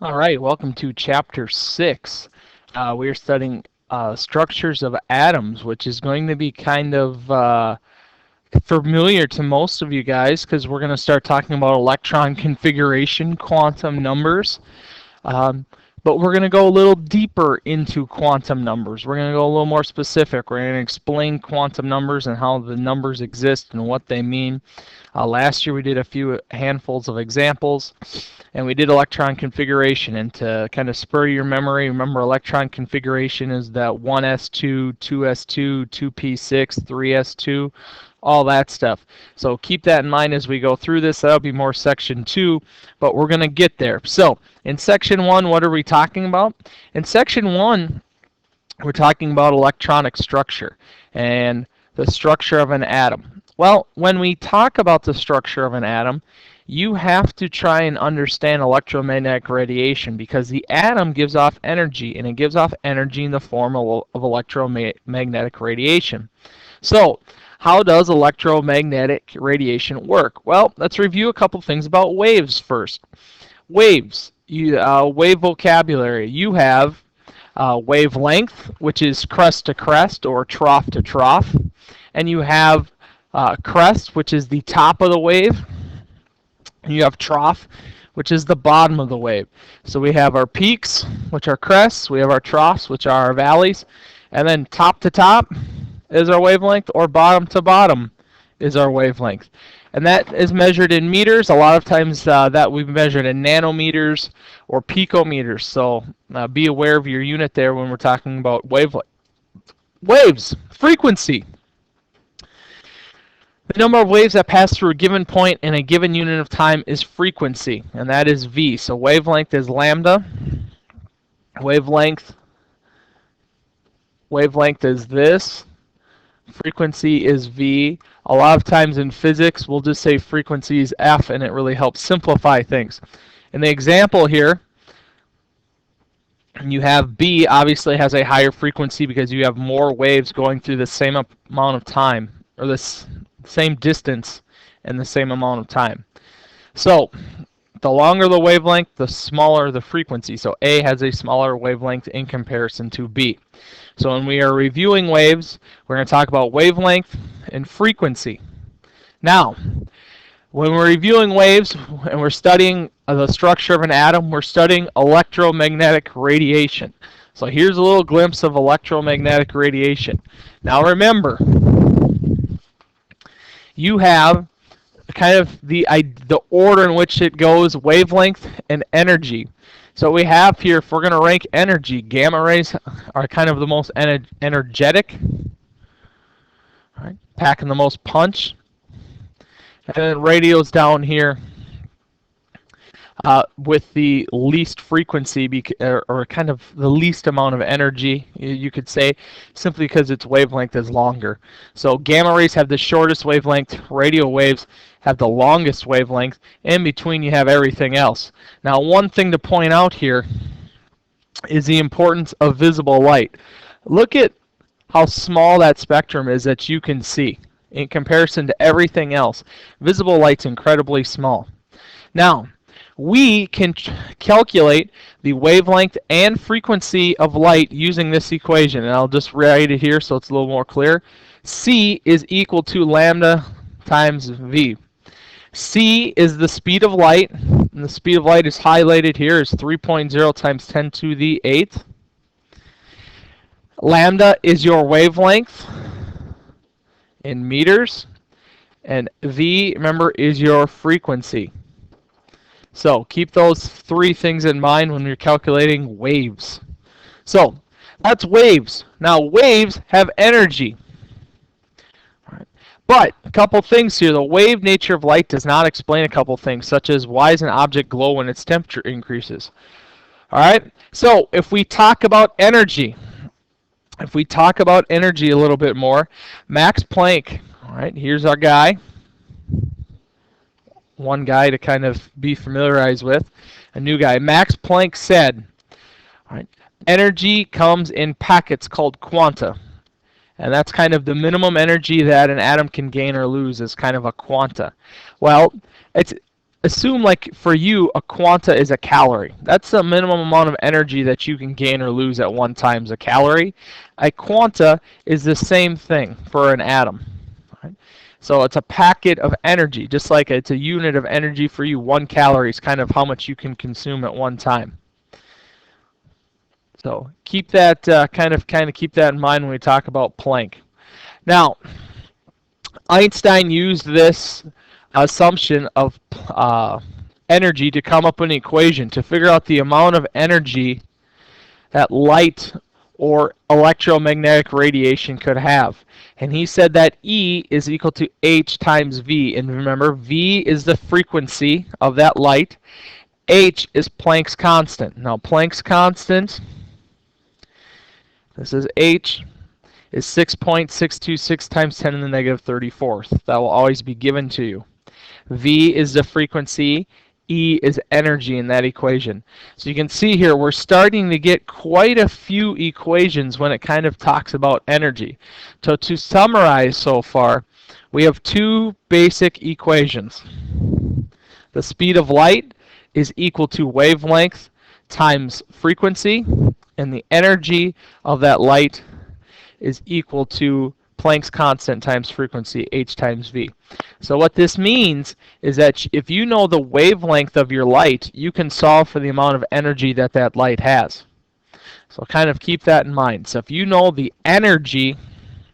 All right, welcome to Chapter 6. We're studying structures of atoms, which is going to be kind of familiar to most of you guys because we're going to start talking about electron configuration, quantum numbers. Um, but we're going to go a little deeper into quantum numbers. We're going to go a little more specific. We're going to explain quantum numbers and how the numbers exist and what they mean. Last year we did a few handfuls of examples, and we did electron configuration. And to kind of spur your memory, remember electron configuration is that 1s2, 2s2, 2p6, 3s2, all that stuff. So keep that in mind as we go through this. That'll be more section 2, but we're going to get there. So in section 1, what are we talking about? In section 1, we're talking about electronic structure and the structure of an atom. Well, when we talk about the structure of an atom, you have to try and understand electromagnetic radiation because the atom gives off energy, and it gives off energy in the form of electromagnetic radiation. So, how does electromagnetic radiation work? Well, let's review a couple things about waves first. Waves, wave vocabulary. You have wavelength, which is crest to crest or trough to trough. And you have crest, which is the top of the wave. And you have trough, which is the bottom of the wave. So we have our peaks, which are crests. We have our troughs, which are our valleys. And then top to top is our wavelength, or bottom to bottom is our wavelength. And that is measured in meters. A lot of times that we've measured in nanometers or picometers. So be aware of your unit there when we're talking about wavelength. Waves, frequency. The number of waves that pass through a given point in a given unit of time is frequency, and that is V. So wavelength is lambda. Wavelength is this. Frequency is V. A lot of times in physics, we'll just say frequency is F, and it really helps simplify things. In the example here, you have B obviously has a higher frequency because you have more waves going through the same amount of time, or the same distance in the same amount of time. So the longer the wavelength, the smaller the frequency. So A has a smaller wavelength in comparison to B. So when we are reviewing waves, we're going to talk about wavelength and frequency. Now, when we're reviewing waves and we're studying the structure of an atom, we're studying electromagnetic radiation. So here's a little glimpse of electromagnetic radiation. Now remember, you have kind of the order in which it goes, wavelength and energy. So we have here, if we're going to rank energy, gamma rays are kind of the most energetic, right, packing the most punch. And then radio's down here with the least frequency, or kind of the least amount of energy, you could say, simply because its wavelength is longer. So gamma rays have the shortest wavelength, radio waves have the longest wavelength. In between, you have everything else. Now, one thing to point out here is the importance of visible light. Look at how small that spectrum is that you can see in comparison to everything else. Visible light's incredibly small. Now, we can calculate the wavelength and frequency of light using this equation, and I'll just write it here so it's a little more clear. C is equal to lambda times V. C is the speed of light, and the speed of light is highlighted here is 3.0 times 10 to the 8th. Lambda is your wavelength in meters, and V, remember, is your frequency. So keep those three things in mind when you're calculating waves. So that's waves. Now waves have energy. But a couple things here. The wave nature of light does not explain a couple things, such as why does an object glow when its temperature increases? All right. So if we talk about energy, a little bit more, Max Planck. All right. Here's our guy. One guy to kind of be familiarized with. A new guy. Max Planck said, all right, energy comes in packets called quanta. And that's kind of the minimum energy that an atom can gain or lose is kind of a quanta. Well, assume like for you a quanta is a calorie. That's the minimum amount of energy that you can gain or lose at one time is a calorie. A quanta is the same thing for an atom. Right? So it's a packet of energy, just like it's a unit of energy for you. 1 calorie is kind of how much you can consume at one time. So keep that kind of keep that in mind when we talk about Planck. Now, Einstein used this assumption of energy to come up with an equation to figure out the amount of energy that light or electromagnetic radiation could have. And he said that E is equal to H times V. And remember, V is the frequency of that light. H is Planck's constant. Now, Planck's constant, this is H, is 6.626 times 10 to the negative 34th. That will always be given to you. V is the frequency. E is energy in that equation. So you can see here we're starting to get quite a few equations when it kind of talks about energy. So to summarize so far, we have 2 basic equations. The speed of light is equal to wavelength times frequency, and the energy of that light is equal to Planck's constant times frequency, H times V. So what this means is that if you know the wavelength of your light, you can solve for the amount of energy that that light has. So kind of keep that in mind. So if you know the energy,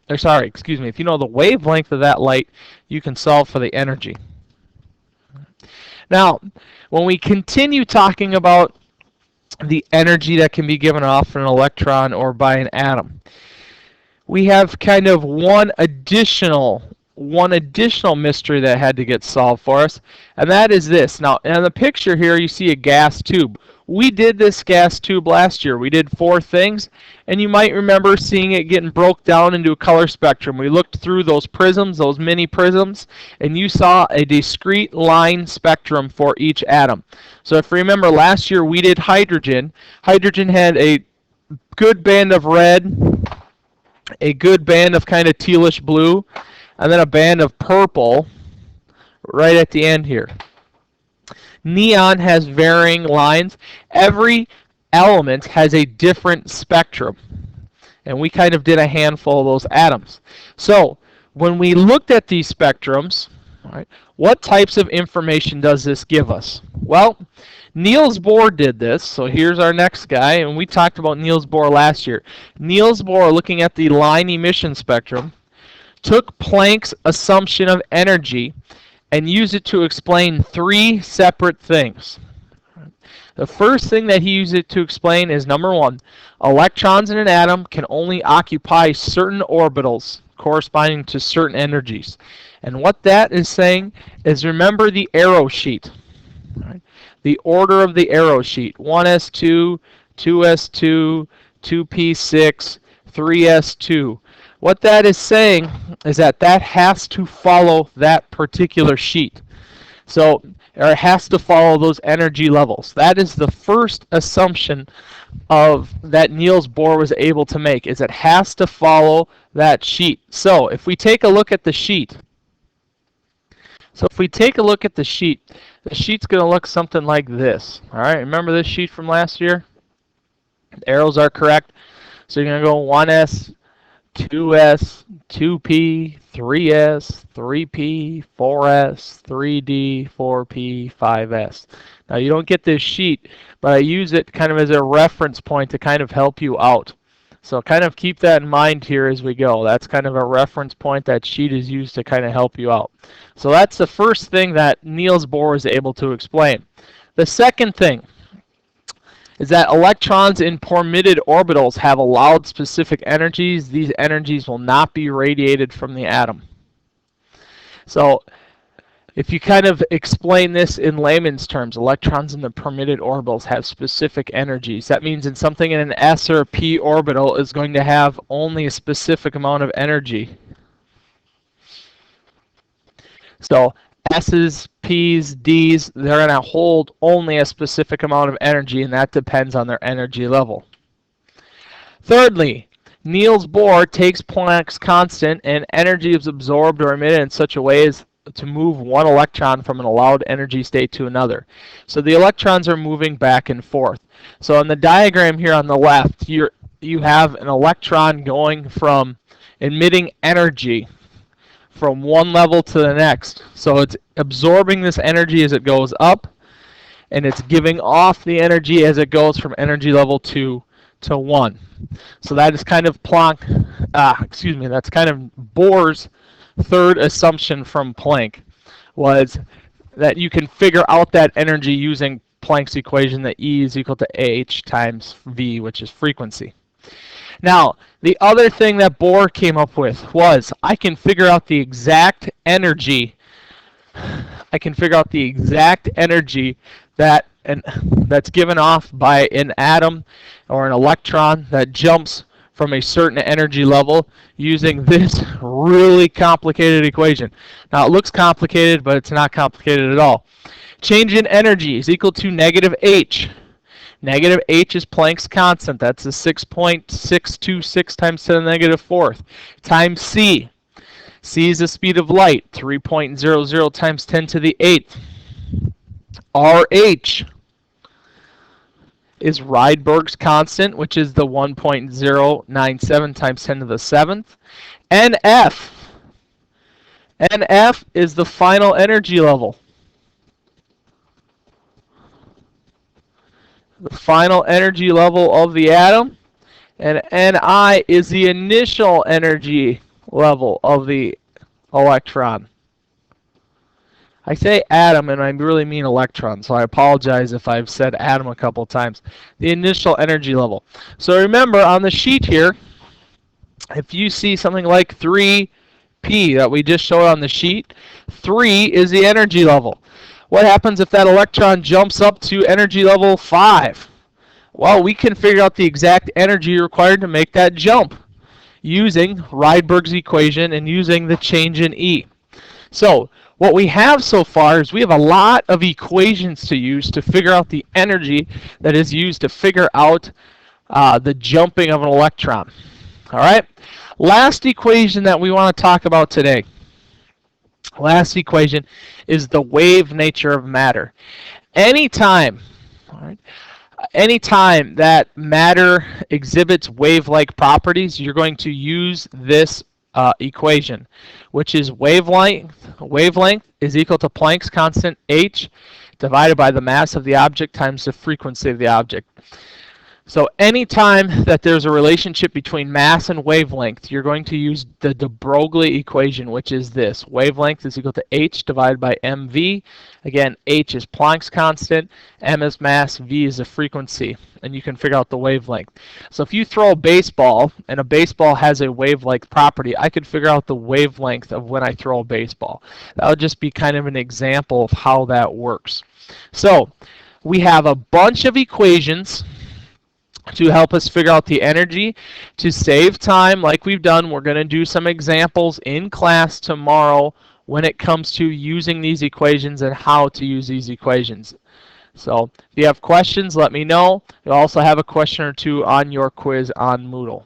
if you know the wavelength of that light, you can solve for the energy. Now, when we continue talking about the energy that can be given off from an electron or by an atom, we have kind of one additional mystery that had to get solved for us, and that is this. Now, in the picture here, you see a gas tube. We did this gas tube last year. We did 4 things, and you might remember seeing it getting broke down into a color spectrum. We looked through those prisms, those mini prisms, and you saw a discrete line spectrum for each atom. So if you remember last year, we did hydrogen. Hydrogen had a good band of red, a good band of kind of tealish blue, and then a band of purple right at the end here. Neon has varying lines. Every element has a different spectrum, and we kind of did a handful of those atoms. So when we looked at these spectrums, right, what types of information does this give us? Well, Niels Bohr did this, so here's our next guy, and we talked about Niels Bohr last year. Niels Bohr, looking at the line emission spectrum, took Planck's assumption of energy and used it to explain 3 separate things. The first thing that he used it to explain is, number 1, electrons in an atom can only occupy certain orbitals corresponding to certain energies. And what that is saying is, remember the arrow sheet. Right? The order of the arrow sheet: 1s2, 2s2, 2p6, 3s2. What that is saying is that has to follow that particular sheet. So it has to follow those energy levels. That is the first assumption of that Niels Bohr was able to make, is it has to follow that sheet. So if we take a look at the sheet, the sheet's going to look something like this. All right, remember this sheet from last year? The arrows are correct. So you're going to go 1s, 2s, 2p, 3s, 3p, 4s, 3d, 4p, 5s. Now you don't get this sheet, but I use it kind of as a reference point to kind of help you out. So kind of keep that in mind here as we go. That's kind of a reference point. That sheet is used to kind of help you out. So that's the first thing that Niels Bohr is able to explain. The second thing is that electrons in permitted orbitals have allowed specific energies. These energies will not be radiated from the atom. So if you kind of explain this in layman's terms, electrons in the permitted orbitals have specific energies. That means in something in an s or a p orbital is going to have only a specific amount of energy. So S's, P's, D's, they're going to hold only a specific amount of energy, and that depends on their energy level. Thirdly, Niels Bohr takes Planck's constant, and energy is absorbed or emitted in such a way as to move one electron from an allowed energy state to another. So the electrons are moving back and forth. So in the diagram here on the left, you have an electron going from emitting energy from one level to the next. So it's absorbing this energy as it goes up, and it's giving off the energy as it goes from energy level 2 to 1. So that is kind of that's kind of Bohr's third assumption from Planck, was that you can figure out that energy using Planck's equation that E is equal to AH times V, which is frequency. Now, the other thing that Bohr came up with was I can figure out the exact energy. I can figure out the exact energy that's given off by an atom or an electron that jumps from a certain energy level using this really complicated equation. Now, it looks complicated, but it's not complicated at all. Change in energy is equal to negative h. Negative h is Planck's constant. That's a 6.626 times 10 to the negative fourth times c. C is the speed of light, 3.00 times 10 to the 8th. RH is Rydberg's constant, which is the 1.097 times 10 to the 7th. NF is the final energy level. The final energy level of the atom. And Ni is the initial energy level of the electron. I say atom, and I really mean electron, so I apologize if I've said atom a couple times. The initial energy level. So remember, on the sheet here, if you see something like 3p that we just showed on the sheet, 3 is the energy level. What happens if that electron jumps up to energy level 5? Well, we can figure out the exact energy required to make that jump using Rydberg's equation and using the change in E. So what we have so far is we have a lot of equations to use to figure out the energy that is used to figure out the jumping of an electron. All right? Last equation that we want to talk about today. Last equation is the wave nature of matter. Anytime that matter exhibits wave-like properties, you're going to use this equation, which is wavelength is equal to Planck's constant h divided by the mass of the object times the frequency of the object. So anytime that there's a relationship between mass and wavelength, you're going to use the de Broglie equation, which is this. Wavelength is equal to h divided by mv. Again, h is Planck's constant, m is mass, v is the frequency, and you can figure out the wavelength. So if you throw a baseball, and a baseball has a wave-like property, I could figure out the wavelength of when I throw a baseball. That would just be kind of an example of how that works. So we have a bunch of equations to help us figure out the energy. To save time, like we've done, we're going to do some examples in class tomorrow when it comes to using these equations and how to use these equations. So if you have questions, let me know. You'll also have a question or two on your quiz on Moodle.